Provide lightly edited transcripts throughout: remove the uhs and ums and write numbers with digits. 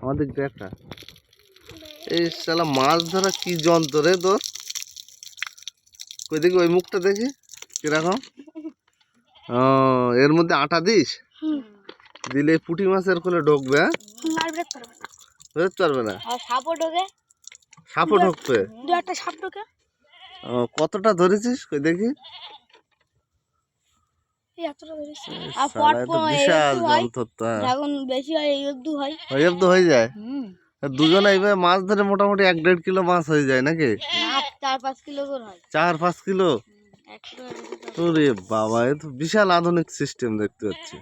আমাদের দেখা এই শালা মাছ ধরা কি যন্ত্র রে তোর। কই দেখি ওই মুখটা দেখি কিরকম। ও এর মধ্যে আটা দিস, দিলে পুঁটি মাছের কোলে ঢুকবে। হ্যাঁ বেরোতে পারবে না, সাপও ঢুকবে। কতটা ধরেছিস কই দেখি। বিশাল যন্ত্র, হয়ে যায়। দুজনে এইভাবে মাছ ধরে মোটামুটি 1-1.5 কিলো মাছ হয়ে যায় নাকি? 4-5 কিলো। ওরে বাবা, এ তো বিশাল আধুনিক সিস্টেম দেখতে পাচ্ছি।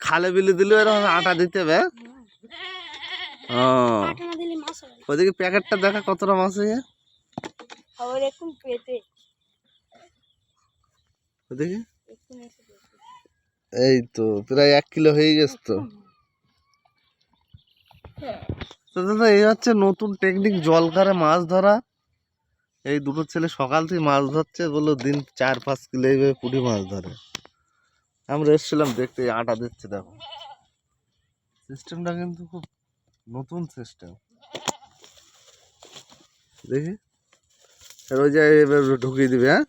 খালে বিলে দিলে এরকম আটা দিতে হবে। ওইদিকে প্যাকেটটা দেখা কতটা মাছ হয়ে যায়। ওইদিকে এই তো প্রায় 1 কিলো হয়ে গেছে তো। দাদা এই হচ্ছে নতুন টেকনিক জলকারে মাছ ধরা। এই দুটো ছেলে সকাল থেকে মাছ ধরছে, বললো দিন 4-5 কিলো এইভাবে পুঁটি মাছ ধরে। আমরা এসেছিলাম দেখতে, আটা দিচ্ছে দেখো। সিস্টেমটা কিন্তু খুব নতুন সিস্টেম। দেখি ওই যে এবার ঢুকিয়ে দিবে। হ্যাঁ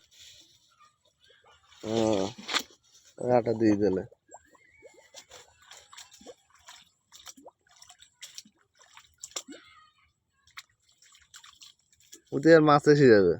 আটা দিয়ে দিলে ওতে আর মাছ এসে যাবে।